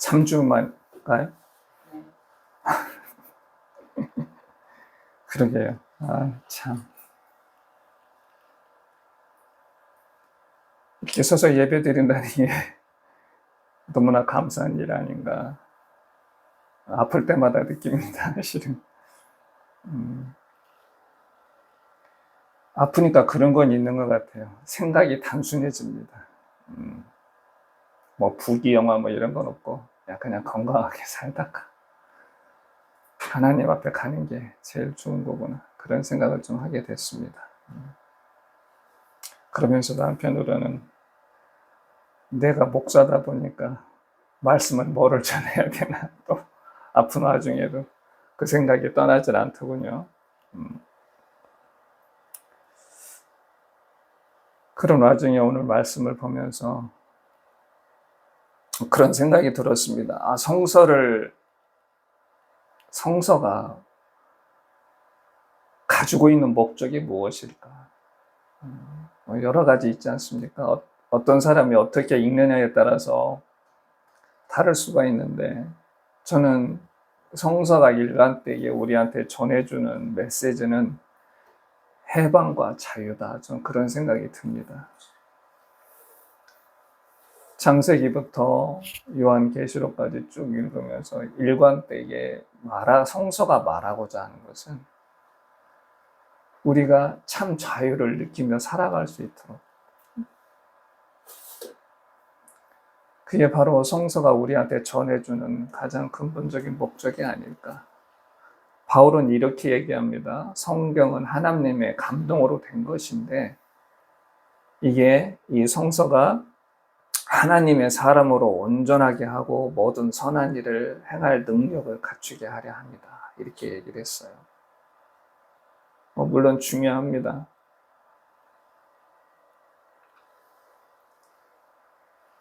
3주만 가요? 그러게요. 참. 이렇게 서서 예배 드린다는 게 너무나 감사한 일 아닌가. 아플 때마다 느낍니다, 실은. 아프니까 그런 건 있는 것 같아요. 생각이 단순해집니다. 뭐 부귀영화 뭐 이런 건 없고 그냥 건강하게 살다가 하나님 앞에 가는 게 제일 좋은 거구나, 그런 생각을 좀 하게 됐습니다. 그러면서도 한편으로는 내가 목사다 보니까 말씀을 뭐를 전해야 되나, 또 아픈 와중에도 그 생각이 떠나질 않더군요. 그런 와중에 오늘 말씀을 보면서 그런 생각이 들었습니다. 성서가 가지고 있는 목적이 무엇일까? 여러 가지 있지 않습니까? 어떤 사람이 어떻게 읽느냐에 따라서 다를 수가 있는데, 저는 성서가 일관되게 우리한테 전해주는 메시지는 해방과 자유다. 저는 그런 생각이 듭니다. 창세기부터 요한계시록까지 쭉 읽으면서 일관되게 성서가 말하고자 하는 것은 우리가 참 자유를 느끼며 살아갈 수 있도록, 그게 바로 성서가 우리한테 전해주는 가장 근본적인 목적이 아닐까. 바울은 이렇게 얘기합니다. 성경은 하나님의 감동으로 된 것인데, 이게 이 성서가 하나님의 사람으로 온전하게 하고 모든 선한 일을 행할 능력을 갖추게 하려 합니다. 이렇게 얘기를 했어요. 물론 중요합니다.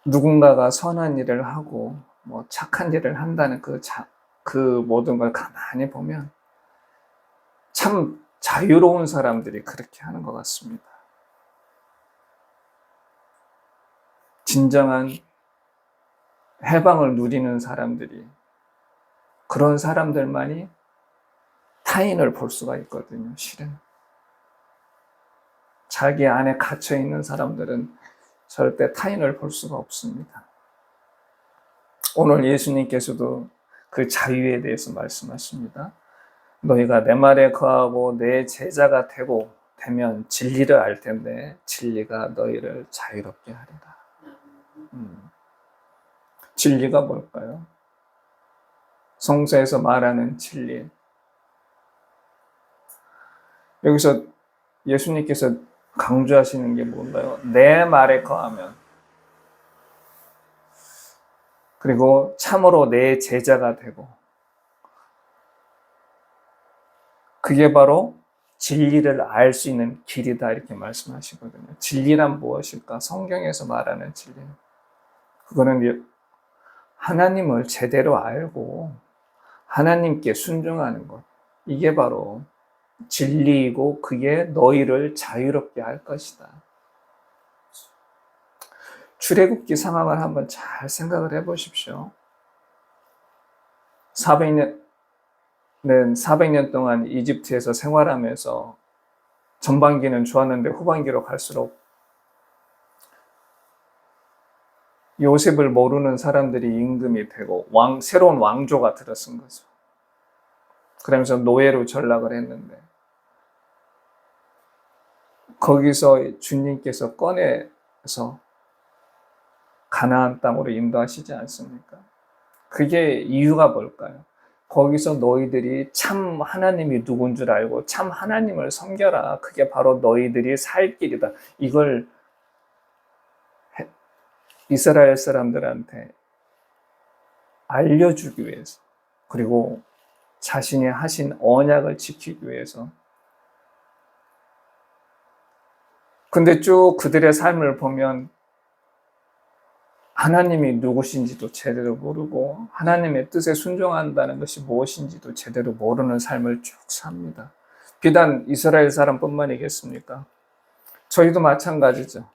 누군가가 선한 일을 하고 착한 일을 한다는 그 모든 걸 가만히 보면 참 자유로운 사람들이 그렇게 하는 것 같습니다. 진정한 해방을 누리는 사람들이, 그런 사람들만이 타인을 볼 수가 있거든요, 실은. 자기 안에 갇혀 있는 사람들은 절대 타인을 볼 수가 없습니다. 오늘 예수님께서도 그 자유에 대해서 말씀하십니다. 너희가 내 말에 거하고 내 제자가 되면 진리를 알 텐데 진리가 너희를 자유롭게 하리라. 진리가 뭘까요? 성서에서 말하는 진리. 여기서 예수님께서 강조하시는 게 뭔가요? 내 말에 거하면, 그리고 참으로 내 제자가 되고, 그게 바로 진리를 알 수 있는 길이다, 이렇게 말씀하시거든요. 진리란 무엇일까? 성경에서 말하는 진리는, 그거는 하나님을 제대로 알고 하나님께 순종하는 것, 이게 바로 진리이고 그게 너희를 자유롭게 할 것이다. 출애굽기 상황을 한번 잘 생각을 해보십시오. 400년 동안 이집트에서 생활하면서 전반기는 좋았는데 후반기로 갈수록 요셉을 모르는 사람들이 임금이 되고 새로운 왕조가 들어선 거죠. 그러면서 노예로 전락을 했는데, 거기서 주님께서 꺼내서 가나안 땅으로 인도하시지 않습니까? 그게 이유가 뭘까요? 거기서 너희들이 참 하나님이 누군 줄 알고 참 하나님을 섬겨라. 그게 바로 너희들이 살 길이다. 이걸 이스라엘 사람들한테 알려주기 위해서, 그리고 자신이 하신 언약을 지키기 위해서. 근데 쭉 그들의 삶을 보면 하나님이 누구신지도 제대로 모르고 하나님의 뜻에 순종한다는 것이 무엇인지도 제대로 모르는 삶을 쭉 삽니다. 비단 이스라엘 사람뿐만이겠습니까? 저희도 마찬가지죠.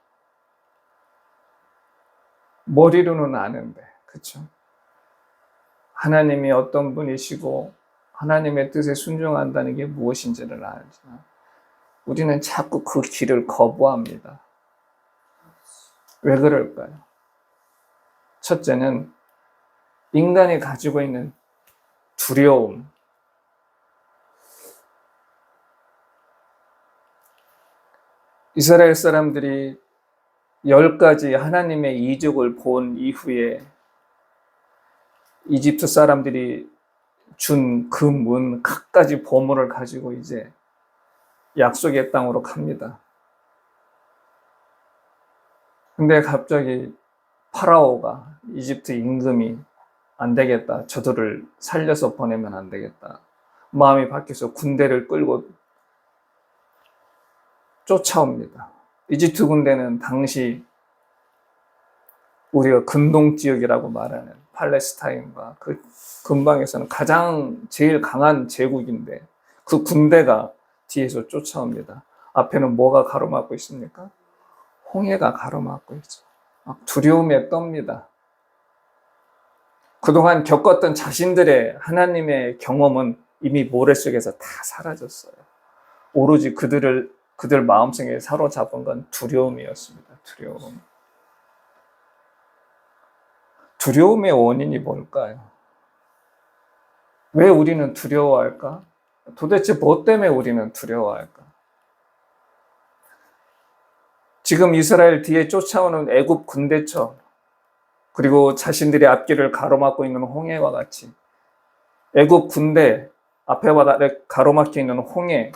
머리로는 아는데, 그렇죠? 하나님이 어떤 분이시고 하나님의 뜻에 순종한다는 게 무엇인지를 알지만 우리는 자꾸 그 길을 거부합니다. 왜 그럴까요? 첫째는 인간이 가지고 있는 두려움. 이스라엘 사람들이 10가지 하나님의 이적을 본 이후에 이집트 사람들이 준 그 문 갖가지 보물을 가지고 이제 약속의 땅으로 갑니다. 근데 갑자기 파라오가 이집트 임금이 안 되겠다. 저들을 살려서 보내면 안 되겠다. 마음이 바뀌어서 군대를 끌고 쫓아옵니다. 이집트 군대는 당시 우리가 근동 지역이라고 말하는 팔레스타인과 그 근방에서는 가장 제일 강한 제국인데 그 군대가 뒤에서 쫓아옵니다. 앞에는 뭐가 가로막고 있습니까? 홍해가 가로막고 있죠. 막 두려움에 떱니다. 그동안 겪었던 자신들의 하나님의 경험은 이미 모래속에서 다 사라졌어요. 오로지 그들 마음속에 사로잡은 건 두려움이었습니다. 두려움. 두려움의 원인이 뭘까요? 왜 우리는 두려워할까? 도대체 뭐 때문에 우리는 두려워할까? 지금 이스라엘 뒤에 쫓아오는 애굽 군대처럼 그리고 자신들의 앞길을 가로막고 있는 홍해와 같이 애굽 군대 앞에 바다를 가로막혀 있는 홍해,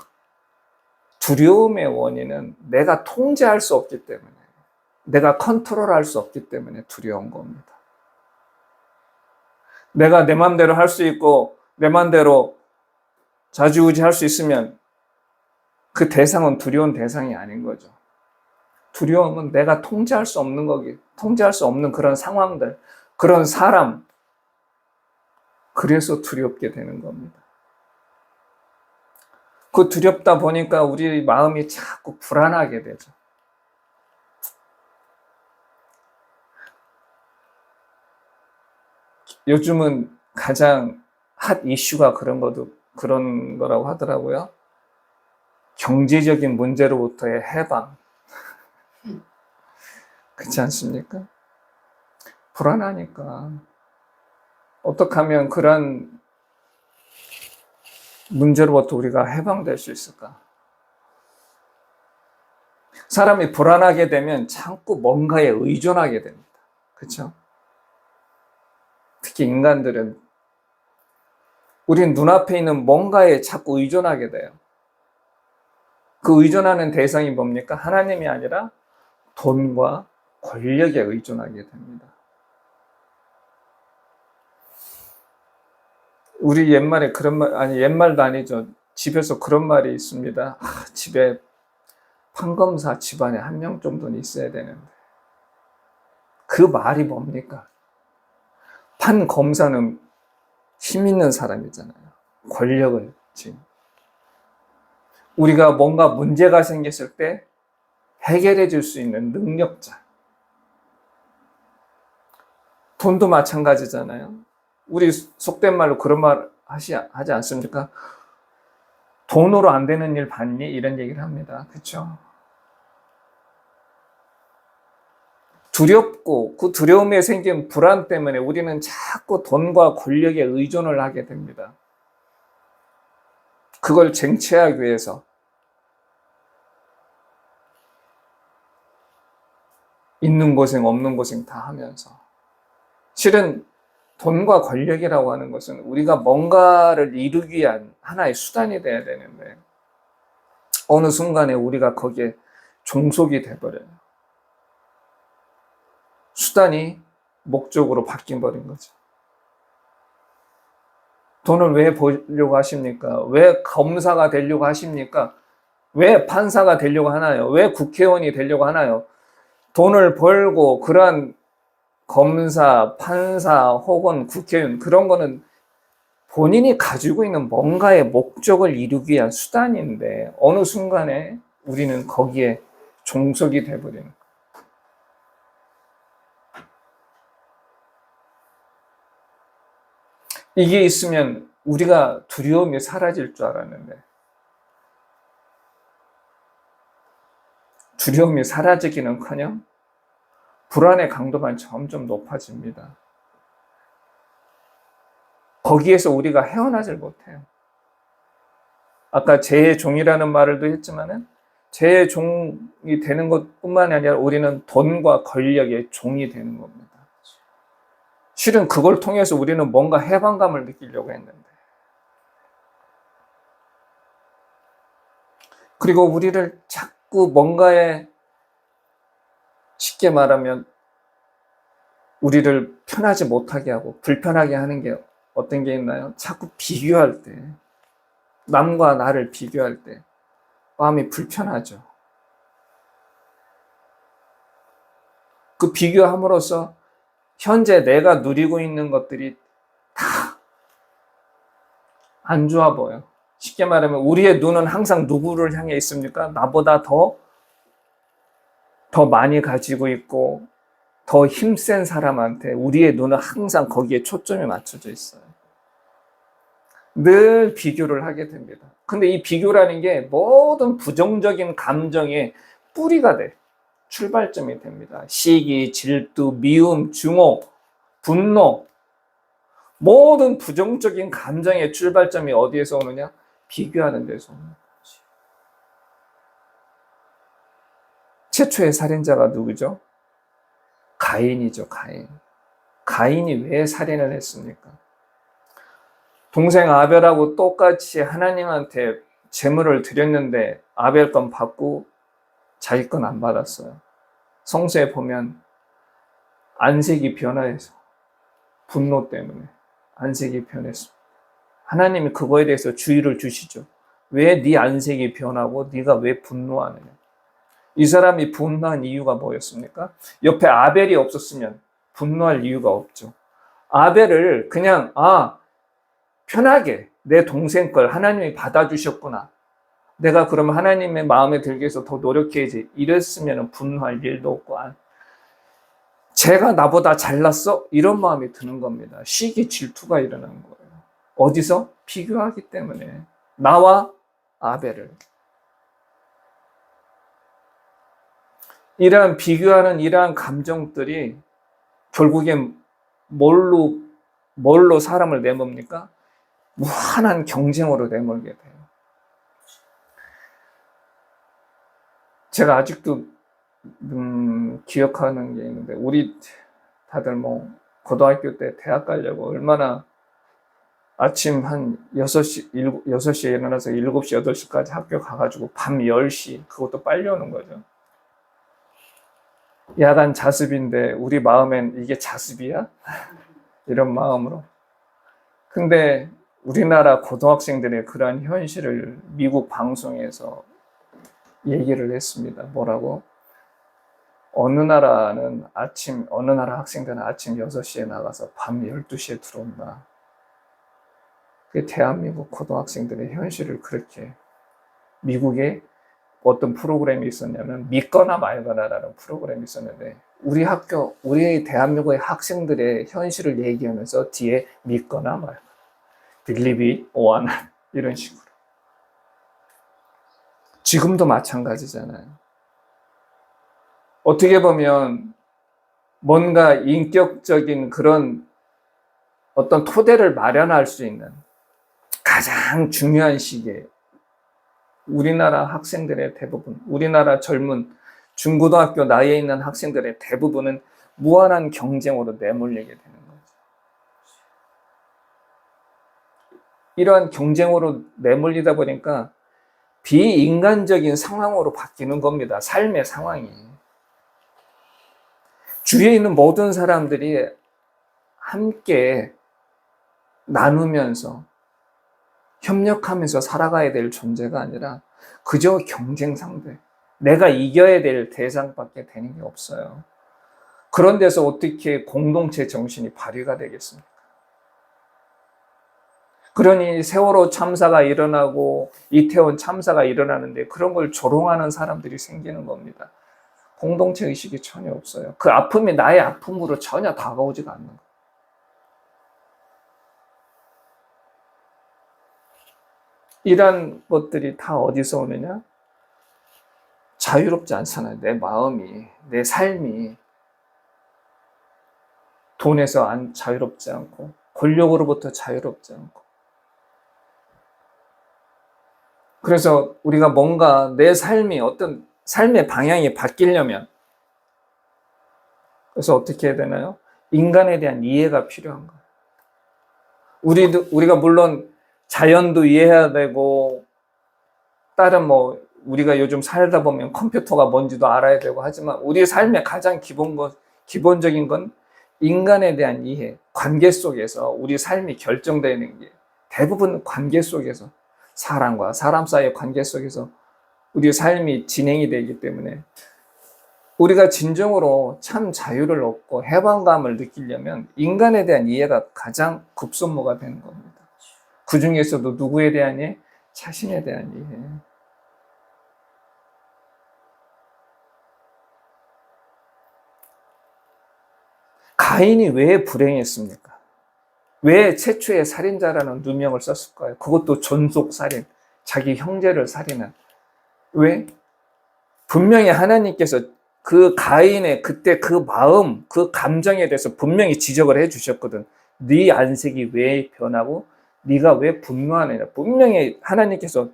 두려움의 원인은 내가 통제할 수 없기 때문에, 내가 컨트롤할 수 없기 때문에 두려운 겁니다. 내가 내 마음대로 할 수 있고 내 마음대로 좌지우지할 수 있으면 그 대상은 두려운 대상이 아닌 거죠. 두려움은 내가 통제할 수 없는 거기, 통제할 수 없는 그런 상황들, 그런 사람, 그래서 두렵게 되는 겁니다. 그 두렵다 보니까 우리 마음이 자꾸 불안하게 되죠. 요즘은 가장 핫 이슈가 그런 거라고 하더라고요. 경제적인 문제로부터의 해방. 그렇지 않습니까? 불안하니까. 어떻게 하면 그런 문제로부터 우리가 해방될 수 있을까? 사람이 불안하게 되면 자꾸 뭔가에 의존하게 됩니다. 그렇죠? 특히 인간들은 우린 눈앞에 있는 뭔가에 자꾸 의존하게 돼요. 그 의존하는 대상이 뭡니까? 하나님이 아니라 돈과 권력에 의존하게 됩니다. 우리 옛말에 그런 말, 아니 옛말도 아니죠. 집에서 그런 말이 있습니다. 집에 판검사 집안에 한 명 정도는 있어야 되는데. 그 말이 뭡니까? 판검사는 힘 있는 사람이잖아요. 권력을 지금. 우리가 뭔가 문제가 생겼을 때 해결해 줄 수 있는 능력자. 돈도 마찬가지잖아요. 우리 속된 말로 그런 말 하지 않습니까? 돈으로 안 되는 일 봤니? 이런 얘기를 합니다. 그렇죠? 두렵고 그 두려움에 생긴 불안 때문에 우리는 자꾸 돈과 권력에 의존을 하게 됩니다. 그걸 쟁취하기 위해서 있는 고생 없는 고생 다 하면서 실은 돈과 권력이라고 하는 것은 우리가 뭔가를 이루기 위한 하나의 수단이 돼야 되는데 어느 순간에 우리가 거기에 종속이 돼버려요. 수단이 목적으로 바뀐버린 거죠. 돈을 왜 벌려고 하십니까? 왜 검사가 되려고 하십니까? 왜 판사가 되려고 하나요? 왜 국회의원이 되려고 하나요? 돈을 벌고 그러한 검사, 판사 혹은 국회의원 그런 거는 본인이 가지고 있는 뭔가의 목적을 이루기 위한 수단인데 어느 순간에 우리는 거기에 종속이 돼버리는 거예요. 이게 있으면 우리가 두려움이 사라질 줄 알았는데 두려움이 사라지기는커녕 불안의 강도만 점점 높아집니다. 거기에서 우리가 헤어나질 못해요. 아까 제 종이라는 말을도 했지만은 제 종이 되는 것뿐만이 아니라 우리는 돈과 권력의 종이 되는 겁니다. 실은 그걸 통해서 우리는 뭔가 해방감을 느끼려고 했는데, 그리고 우리를 자꾸 뭔가에, 쉽게 말하면 우리를 편하지 못하게 하고 불편하게 하는 게 어떤 게 있나요? 자꾸 비교할 때, 남과 나를 비교할 때 마음이 불편하죠. 그 비교함으로써 현재 내가 누리고 있는 것들이 다 안 좋아 보여. 쉽게 말하면 우리의 눈은 항상 누구를 향해 있습니까? 나보다 더 많이 가지고 있고 더 힘센 사람한테 우리의 눈은 항상 거기에 초점이 맞춰져 있어요. 늘 비교를 하게 됩니다. 근데 이 비교라는 게 모든 부정적인 감정의 뿌리가 돼. 출발점이 됩니다. 시기, 질투, 미움, 증오, 분노, 모든 부정적인 감정의 출발점이 어디에서 오느냐? 비교하는 데서 오는 거지. 최초의 살인자가 누구죠? 가인이죠, 가인. 가인이 왜 살인을 했습니까? 동생 아벨하고 똑같이 하나님한테 제물을 드렸는데 아벨 건 받고 자기 건 안 받았어요. 성서에 보면 안색이 변화해서 분노 때문에 안색이 변했습니다. 하나님이 그거에 대해서 주의를 주시죠. 왜 네 안색이 변하고 네가 왜 분노하느냐. 이 사람이 분노한 이유가 뭐였습니까? 옆에 아벨이 없었으면 분노할 이유가 없죠. 아벨을 그냥 편하게 내 동생 걸 하나님이 받아주셨구나. 내가 그러면 하나님의 마음에 들기 위해서 더 노력해야지. 이랬으면 분노할 일도 없고 쟤가 나보다 잘났어? 이런 마음이 드는 겁니다. 시기 질투가 일어나는 거예요. 어디서? 비교하기 때문에. 나와 아벨을. 이러한 비교하는 이러한 감정들이 결국엔 뭘로 사람을 내뭅니까? 무한한 경쟁으로 내몰게 돼요. 제가 아직도 기억하는 게 있는데, 우리 다들 고등학교 때 대학 가려고 얼마나 아침 한 6시에 일어나서 7시, 8시까지 학교 가가지고 밤 10시, 그것도 빨리 오는 거죠. 야간 자습인데 우리 마음엔 이게 자습이야? 이런 마음으로. 근데 우리나라 고등학생들의 그러한 현실을 미국 방송에서 얘기를 했습니다. 뭐라고? 어느 나라 학생들은 아침 6시에 나가서 밤 12시에 들어온다. 그 대한민국 고등학생들의 현실을 그렇게, 미국에 어떤 프로그램이 있었냐면 믿거나 말거나라는 프로그램이 있었는데 우리 대한민국의 학생들의 현실을 얘기하면서 뒤에 믿거나 말거나, believe it or not, 이런 식으로. 지금도 마찬가지잖아요. 어떻게 보면 뭔가 인격적인 그런 어떤 토대를 마련할 수 있는 가장 중요한 시기에 우리나라 학생들의 대부분, 우리나라 젊은 중고등학교 나이에 있는 학생들의 대부분은 무한한 경쟁으로 내몰리게 되는 거죠. 이러한 경쟁으로 내몰리다 보니까 비인간적인 상황으로 바뀌는 겁니다. 삶의 상황이. 주위에 있는 모든 사람들이 함께 나누면서 협력하면서 살아가야 될 존재가 아니라 그저 경쟁 상대, 내가 이겨야 될 대상밖에 되는 게 없어요. 그런 데서 어떻게 공동체 정신이 발휘가 되겠습니까? 그러니 세월호 참사가 일어나고 이태원 참사가 일어나는데 그런 걸 조롱하는 사람들이 생기는 겁니다. 공동체 의식이 전혀 없어요. 그 아픔이 나의 아픔으로 전혀 다가오지가 않는 거예요. 이런 것들이 다 어디서 오느냐? 자유롭지 않잖아요. 내 마음이, 내 삶이 돈에서 자유롭지 않고, 권력으로부터 자유롭지 않고. 그래서 우리가 뭔가 내 삶이 어떤 삶의 방향이 바뀌려면, 그래서 어떻게 해야 되나요? 인간에 대한 이해가 필요한 거예요. 우리가 물론 자연도 이해해야 되고, 다른 우리가 요즘 살다 보면 컴퓨터가 뭔지도 알아야 되고 하지만, 우리의 삶의 가장 기본적인 건 인간에 대한 이해, 관계 속에서 우리 삶이 결정되는 게 대부분 관계 속에서, 사람과 사람 사이의 관계 속에서 우리의 삶이 진행이 되기 때문에, 우리가 진정으로 참 자유를 얻고 해방감을 느끼려면 인간에 대한 이해가 가장 급선무가 되는 겁니다. 그 중에서도 누구에 대한 이해? 자신에 대한 이해. 가인이 왜 불행했습니까? 왜 최초의 살인자라는 누명을 썼을까요? 그것도 존속살인, 자기 형제를 살인한. 왜? 분명히 하나님께서 그 가인의 그때 그 마음, 그 감정에 대해서 분명히 지적을 해 주셨거든. 네 안색이 왜 변하고 네가 왜 분노하느냐. 분명히 하나님께서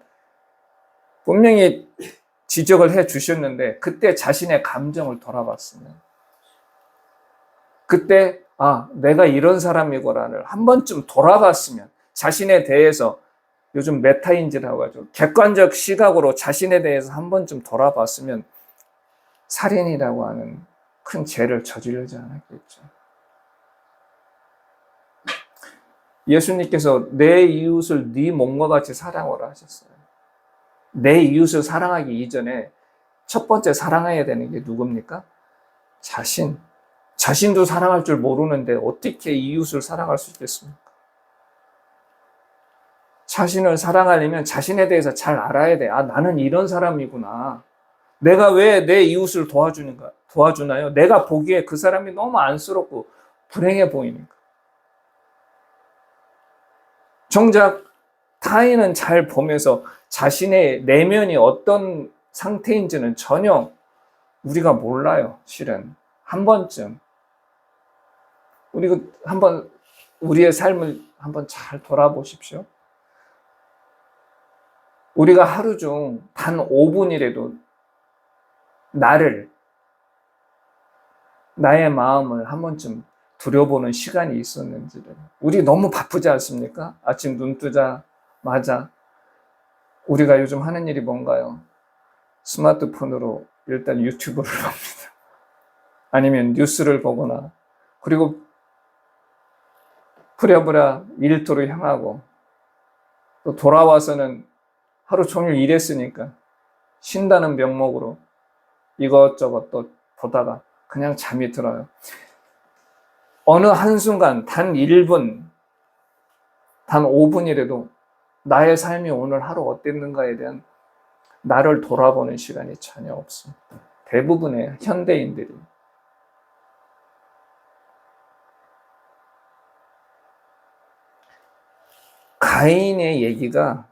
분명히 지적을 해 주셨는데, 그때 자신의 감정을 돌아봤으면, 그때 내가 이런 사람이구나를 한 번쯤 돌아봤으면, 자신에 대해서, 요즘 메타인지라고 하죠. 객관적 시각으로 자신에 대해서 한 번쯤 돌아봤으면 살인이라고 하는 큰 죄를 저지르지 않았겠죠. 예수님께서 내 이웃을 네 몸과 같이 사랑하라 하셨어요. 내 이웃을 사랑하기 이전에 첫 번째 사랑해야 되는 게 누굽니까? 자신도 사랑할 줄 모르는데 어떻게 이웃을 사랑할 수 있겠습니까? 자신을 사랑하려면 자신에 대해서 잘 알아야 돼. 나는 이런 사람이구나. 내가 왜 내 이웃을 도와주나요? 내가 보기에 그 사람이 너무 안쓰럽고 불행해 보이니까. 정작 타인은 잘 보면서 자신의 내면이 어떤 상태인지는 전혀 우리가 몰라요. 실은 한 번쯤 한번 우리의 삶을 한번 잘 돌아보십시오. 우리가 하루 중 단 5분이라도 나의 마음을 한 번쯤 들여보는 시간이 있었는지를. 우리 너무 바쁘지 않습니까? 아침 눈 뜨자마자 우리가 요즘 하는 일이 뭔가요? 스마트폰으로 일단 유튜브를 봅니다. 아니면 뉴스를 보거나, 그리고 부랴부랴 일터로 향하고, 또 돌아와서는 하루 종일 일했으니까 쉰다는 명목으로 이것저것 또 보다가 그냥 잠이 들어요. 어느 한순간 단 1분, 단 5분이라도 나의 삶이 오늘 하루 어땠는가에 대한 나를 돌아보는 시간이 전혀 없습니다. 대부분의 현대인들이. 가인의 얘기가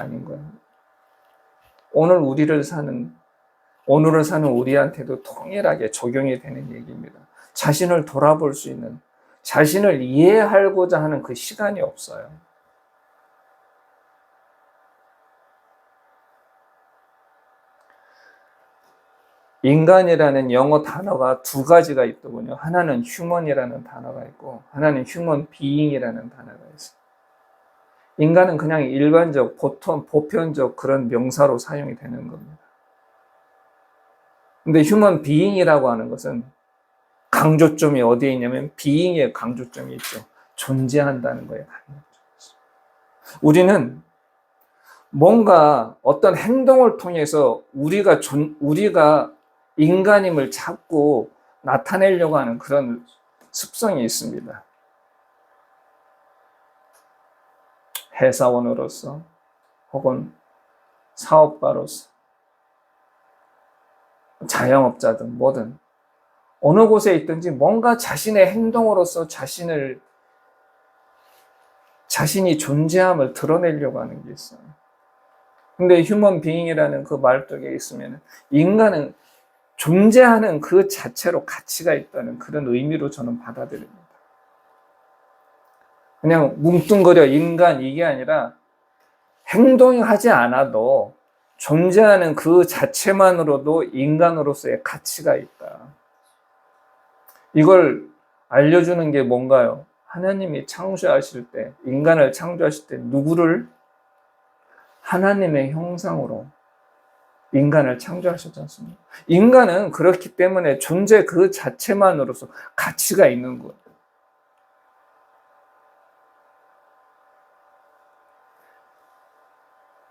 아닌 거예요. 오늘을 사는 우리한테도 동일하게 적용이 되는 얘기입니다. 자신을 돌아볼 수 있는, 자신을 이해하고자 하는 그 시간이 없어요. 인간이라는 영어 단어가 두 가지가 있더군요. 하나는 human이라는 단어가 있고, 하나는 human being이라는 단어가 있어요. 인간은 그냥 일반적, 보편적 그런 명사로 사용이 되는 겁니다. 근데 human being이라고 하는 것은 강조점이 어디에 있냐면 being의 강조점이 있죠. 존재한다는 거에 강조점이 있어요. 우리는 뭔가 어떤 행동을 통해서 우리가 인간임을 자꾸 나타내려고 하는 그런 습성이 있습니다. 회사원으로서 혹은 사업가로서, 자영업자든 뭐든 어느 곳에 있든지 뭔가 자신의 행동으로서 자신을 자신이 존재함을 드러내려고 하는 게 있어요. 근데 휴먼 비잉이라는 그 말뚝에 있으면 인간은 존재하는 그 자체로 가치가 있다는 그런 의미로 저는 받아들입니다. 그냥 뭉뚱그려 인간 이게 아니라 행동하지 않아도 존재하는 그 자체만으로도 인간으로서의 가치가 있다. 이걸 알려주는 게 뭔가요? 하나님이 창조하실 때, 인간을 창조하실 때 누구를? 하나님의 형상으로 인간을 창조하셨지 않습니까? 인간은 그렇기 때문에 존재 그 자체만으로서 가치가 있는 거예요.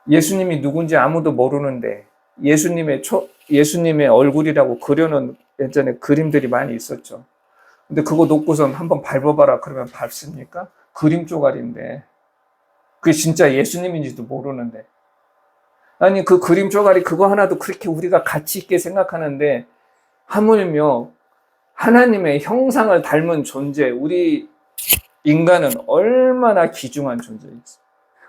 예수님이 누군지 아무도 모르는데 예수님의 얼굴이라고 그려놓은 예전에 그림들이 많이 있었죠. 근데 그거 놓고선 한번 밟아봐라 그러면 밟습니까? 그림 쪼가리인데 그게 진짜 예수님인지도 모르는데, 아니 그 그림 쪼가리 그거 하나도 그렇게 우리가 가치 있게 생각하는데 하물며 하나님의 형상을 닮은 존재, 우리 인간은 얼마나 귀중한 존재인지.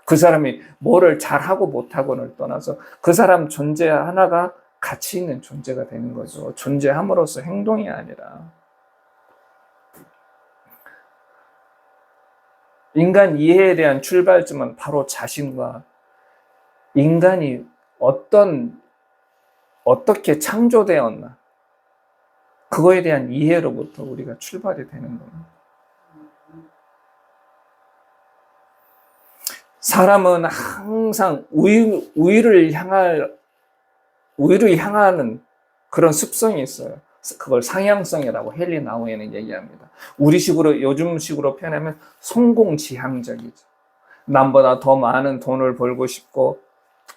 그 사람이 뭐를 잘하고 못하고를 떠나서 그 사람 존재 하나가 가치 있는 존재가 되는 거죠. 존재함으로써 행동이 아니라. 인간 이해에 대한 출발점은 바로 자신과 인간이 어떻게 창조되었나, 그거에 대한 이해로부터 우리가 출발이 되는 겁니다. 사람은 항상 우위를 향하는 그런 습성이 있어요. 그걸 상향성이라고 헨리 나우에는 얘기합니다. 우리식으로, 요즘식으로 표현하면 성공지향적이죠. 남보다 더 많은 돈을 벌고 싶고,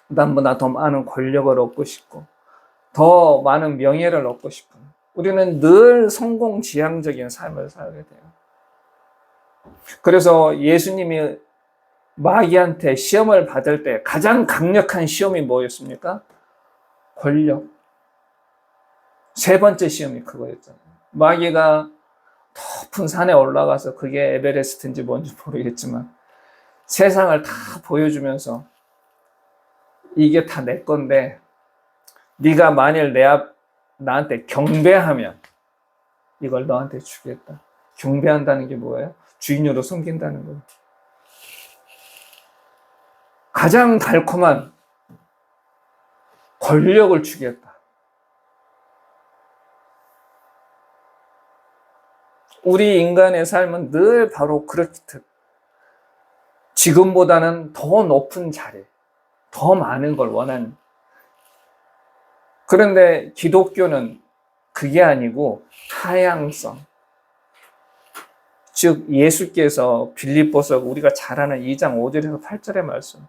남보다 더 많은 권력을 얻고 싶고, 더 많은 명예를 얻고 싶은, 우리는 늘 성공지향적인 삶을 살게 돼요. 그래서 예수님이 마귀한테 시험을 받을 때 가장 강력한 시험이 뭐였습니까? 권력. 세 번째 시험이 그거였잖아요. 마귀가 높은 산에 올라가서, 그게 에베레스트인지 뭔지 모르겠지만 세상을 다 보여주면서 이게 다 내 건데 네가 만일 나한테 경배하면 이걸 너한테 주겠다. 경배한다는 게 뭐예요? 주인으로 섬긴다는 거예요. 가장 달콤한 권력을 주겠다. 우리 인간의 삶은 늘 바로 그렇듯 지금보다는 더 높은 자리, 더 많은 걸 원하는. 그런데 기독교는 그게 아니고 하향성. 즉 예수께서 빌립보서 우리가 잘 아는 2장 5절에서 8절의 말씀,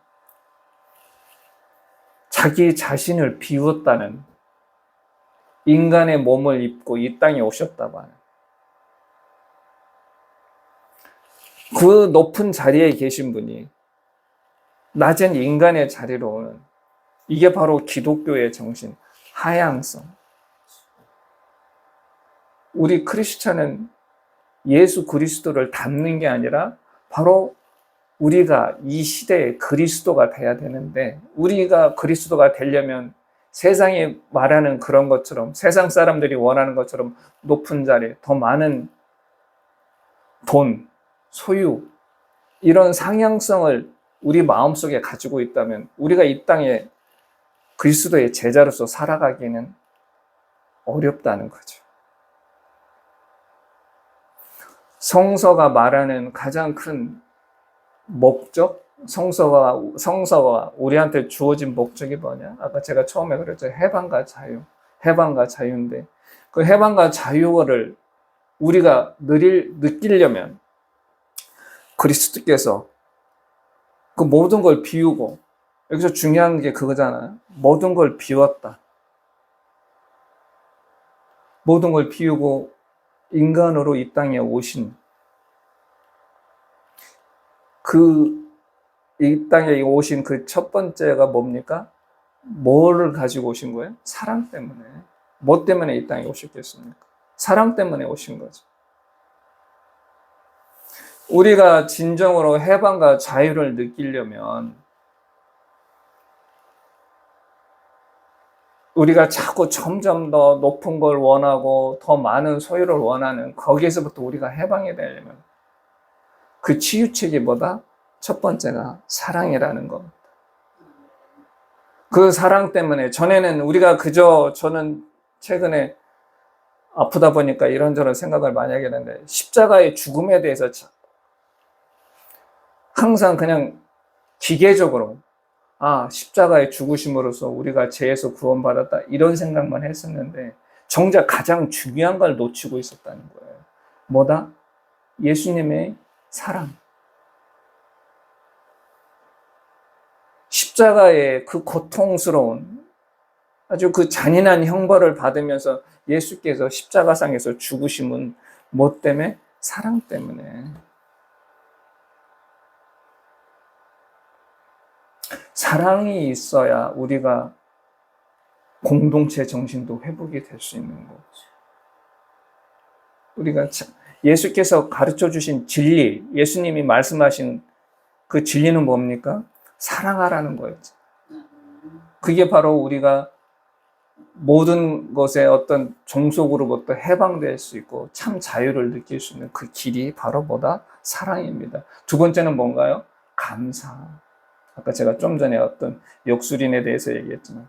자기 자신을 비웠다는, 인간의 몸을 입고 이 땅에 오셨다고 하는, 그 높은 자리에 계신 분이 낮은 인간의 자리로 오는, 이게 바로 기독교의 정신, 하향성. 우리 크리스찬은 예수 그리스도를 닮는 게 아니라 바로 우리가 이 시대의 그리스도가 돼야 되는데, 우리가 그리스도가 되려면 세상이 말하는 그런 것처럼, 세상 사람들이 원하는 것처럼 높은 자리, 더 많은 돈, 소유, 이런 상향성을 우리 마음속에 가지고 있다면 우리가 이 땅에 그리스도의 제자로서 살아가기는 어렵다는 거죠. 성서가 말하는 가장 큰 목적, 성서가 우리한테 주어진 목적이 뭐냐? 아까 제가 처음에 그랬죠. 해방과 자유. 해방과 자유인데, 그 해방과 자유를 우리가 느끼려면 그리스도께서 그 모든 걸 비우고, 여기서 중요한 게 그거잖아요. 모든 걸 비웠다. 모든 걸 비우고 인간으로 이 땅에 오신, 이 땅에 오신 그 첫 번째가 뭡니까? 뭐를 가지고 오신 거예요? 사랑 때문에. 뭐 때문에 이 땅에 오셨겠습니까? 사랑 때문에 오신 거죠. 우리가 진정으로 해방과 자유를 느끼려면 우리가 자꾸 점점 더 높은 걸 원하고 더 많은 소유를 원하는 거기에서부터 우리가 해방이 되려면 그 치유책이보다 첫 번째가 사랑이라는 것. 그 사랑 때문에 전에는 우리가 저는 최근에 아프다 보니까 이런저런 생각을 많이 하게 되는데 십자가의 죽음에 대해서 항상 그냥 기계적으로 십자가의 죽으심으로써 우리가 죄에서 구원받았다 이런 생각만 했었는데 정작 가장 중요한 걸 놓치고 있었다는 거예요. 뭐다? 예수님의 사랑. 십자가의 그 고통스러운 아주 그 잔인한 형벌을 받으면서 예수께서 십자가상에서 죽으심은 뭐 때문에? 사랑 때문에. 사랑이 있어야 우리가 공동체 정신도 회복이 될 수 있는 거죠. 우리가 예수께서 가르쳐 주신 진리, 예수님이 말씀하신 그 진리는 뭡니까? 사랑하라는 거였죠. 그게 바로 우리가 모든 것에 어떤 종속으로부터 해방될 수 있고 참 자유를 느낄 수 있는 그 길이 바로 뭐다? 사랑입니다. 두 번째는 뭔가요? 감사. 아까 제가 좀 전에 어떤 역술인에 대해서 얘기했지만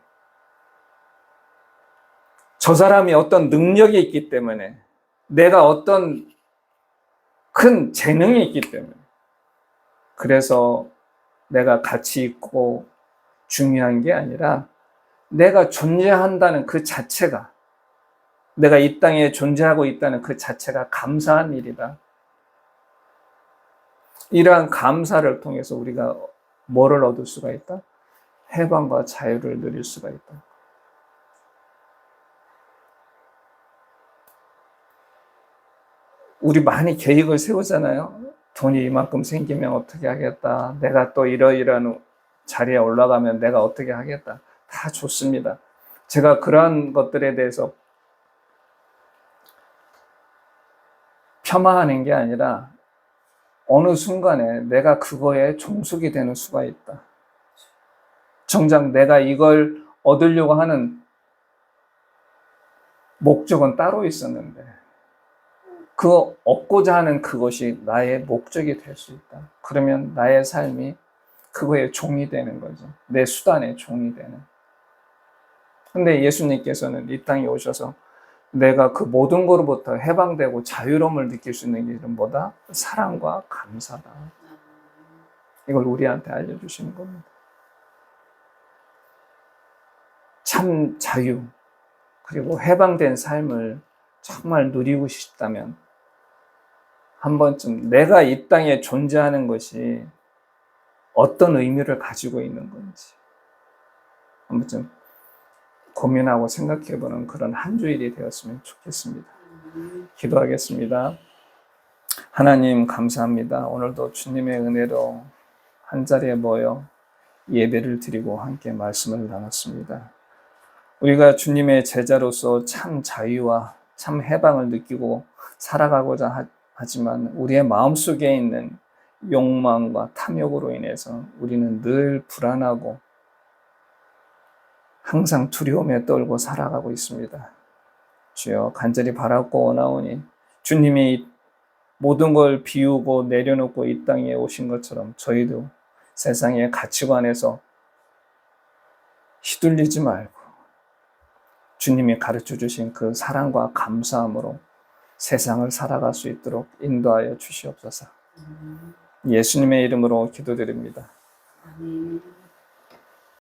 저 사람이 어떤 능력이 있기 때문에 내가 어떤 큰 재능이 있기 때문에 그래서 내가 가치 있고 중요한 게 아니라 내가 존재한다는 그 자체가 내가 이 땅에 존재하고 있다는 그 자체가 감사한 일이다. 이러한 감사를 통해서 우리가 뭐를 얻을 수가 있다? 해방과 자유를 누릴 수가 있다. 우리 많이 계획을 세우잖아요. 돈이 이만큼 생기면 어떻게 하겠다. 내가 또 이러이러한 자리에 올라가면 내가 어떻게 하겠다. 다 좋습니다. 제가 그러한 것들에 대해서 폄하하는 게 아니라 어느 순간에 내가 그거에 종속이 되는 수가 있다. 정작 내가 이걸 얻으려고 하는 목적은 따로 있었는데 그 얻고자 하는 그것이 나의 목적이 될 수 있다. 그러면 나의 삶이 그거의 종이 되는 거죠. 내 수단의 종이 되는. 근데 예수님께서는 이 땅에 오셔서 내가 그 모든 것으로부터 해방되고 자유로움을 느낄 수 있는 길은 뭐다? 사랑과 감사다. 이걸 우리한테 알려주시는 겁니다. 참 자유, 그리고 해방된 삶을 정말 누리고 싶다면 한 번쯤 내가 이 땅에 존재하는 것이 어떤 의미를 가지고 있는 건지 한 번쯤 고민하고 생각해보는 그런 한 주일이 되었으면 좋겠습니다. 기도하겠습니다. 하나님 감사합니다. 오늘도 주님의 은혜로 한자리에 모여 예배를 드리고 함께 말씀을 나눴습니다. 우리가 주님의 제자로서 참 자유와 참 해방을 느끼고 살아가고자 하지만 우리의 마음속에 있는 욕망과 탐욕으로 인해서 우리는 늘 불안하고 항상 두려움에 떨고 살아가고 있습니다. 주여 간절히 바라고 원하오니 주님이 모든 걸 비우고 내려놓고 이 땅에 오신 것처럼 저희도 세상의 가치관에서 휘둘리지 말고 주님이 가르쳐 주신 그 사랑과 감사함으로 세상을 살아갈 수 있도록 인도하여 주시옵소서. 예수님의 이름으로 기도드립니다.